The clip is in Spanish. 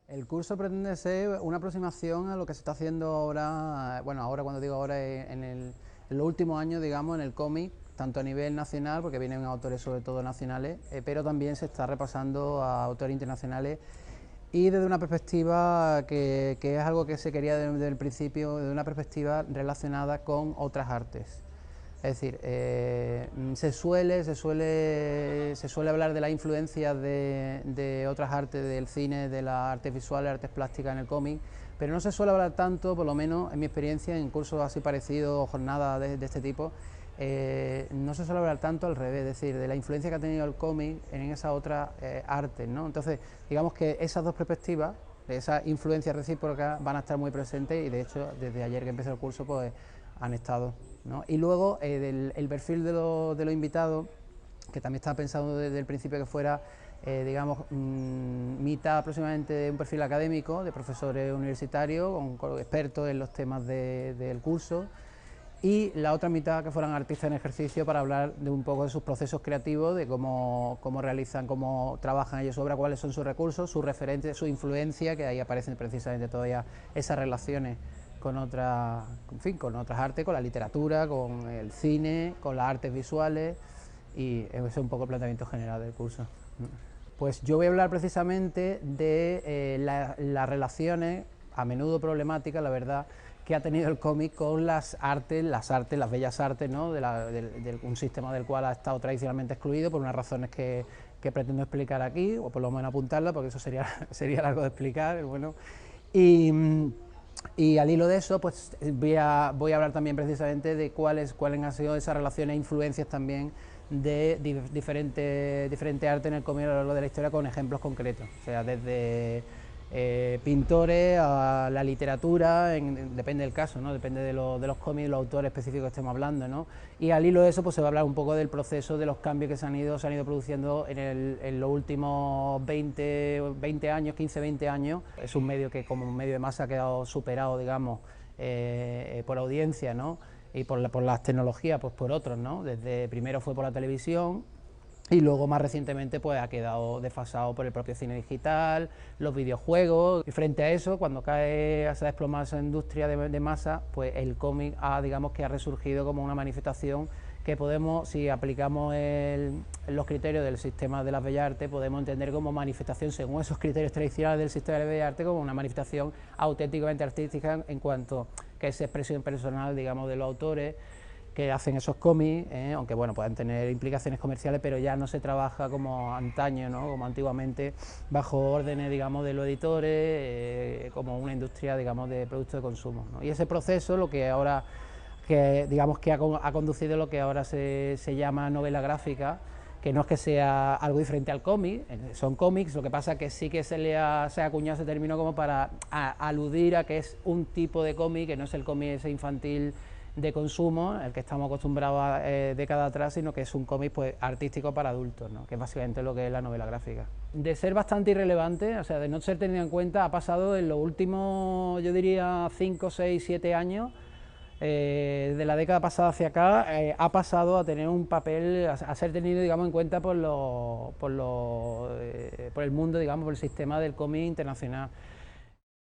El curso pretende ser una aproximación a lo que se está haciendo ahora, bueno, ahora cuando digo ahora en los últimos años, digamos, en el cómic, tanto a nivel nacional, porque vienen autores sobre todo nacionales, pero también se está repasando a autores internacionales y desde una perspectiva que es algo que se quería desde el principio, desde una perspectiva relacionada con otras artes. Es decir, se suele hablar de la influencia de otras artes, del cine, de las artes visuales, artes plásticas en el cómic, pero no se suele hablar tanto, por lo menos en mi experiencia, en cursos así parecidos o jornadas de este tipo, no se suele hablar tanto al revés, es decir, de la influencia que ha tenido el cómic en esas otras artes, ¿no? Entonces, digamos que esas dos perspectivas, esa influencia recíproca, van a estar muy presentes y de hecho, desde ayer que empecé el curso, pues han estado, ¿no? Y luego el perfil de los invitados, que también estaba pensado desde el principio que fuera, digamos, mitad aproximadamente de un perfil académico, de profesores universitarios, con expertos en los temas del curso, y la otra mitad que fueran artistas en ejercicio para hablar de un poco de sus procesos creativos, de cómo realizan, cómo trabajan ellos su obra, cuáles son sus recursos, sus referentes, su influencia, que ahí aparecen precisamente todavía esas relaciones con otras, en fin, con otras artes, con la literatura, con el cine, con las artes visuales, y ese es un poco el planteamiento general del curso. Pues yo voy a hablar precisamente de las relaciones, a menudo problemáticas, la verdad, que ha tenido el cómic con las bellas artes, ¿no? de un sistema del cual ha estado tradicionalmente excluido por unas razones que pretendo explicar aquí, o por lo menos apuntarlas, porque eso sería largo de explicar. Bueno, y, y al hilo de eso, pues voy a hablar también precisamente de cuáles han sido esas relaciones e influencias también de diferentes artes en el cómic a lo largo de la historia, con ejemplos concretos, o sea, desde pintores a la literatura, depende del caso, ¿no? Depende de los cómics, de los autores específicos que estemos hablando, ¿no? Y al hilo de eso, pues se va a hablar un poco del proceso, de los cambios que se han ido produciendo en los últimos 20 años, 15, 20 años. Es un medio que como un medio de masa ha quedado superado, digamos, por audiencia, ¿no? Y por las tecnologías, pues por otros, ¿no? Desde primero fue por la televisión, y luego más recientemente pues ha quedado desfasado por el propio cine digital, los videojuegos, y frente a eso, cuando se ha desplomado esa industria de masa, pues el cómic digamos que ha resurgido como una manifestación que podemos, si aplicamos los criterios del sistema de las bellas artes, podemos entender como manifestación, según esos criterios tradicionales del sistema de las bellas artes, como una manifestación auténticamente artística en cuanto que es expresión personal, digamos, de los autores que hacen esos cómics, aunque bueno, puedan tener implicaciones comerciales, pero ya no se trabaja como antaño, ¿no? Como antiguamente, bajo órdenes, digamos, de los editores, como una industria, digamos, de productos de consumo, ¿no? Y ese proceso, lo que ahora, digamos que ha conducido lo que ahora se llama novela gráfica, que no es que sea algo diferente al cómic, son cómics, lo que pasa es que sí que se ha acuñado ese término como para aludir a que es un tipo de cómic, que no es el cómic ese infantil de consumo, el que estamos acostumbrados a décadas atrás, sino que es un cómic pues artístico para adultos, ¿no? Que es básicamente lo que es la novela gráfica. De ser bastante irrelevante, o sea, de no ser tenido en cuenta, ha pasado en los últimos, yo diría, 5, 6, 7 años, de la década pasada hacia acá, ha pasado a tener un papel, a ser tenido, digamos, en cuenta por el mundo, digamos, por el sistema del cómic internacional.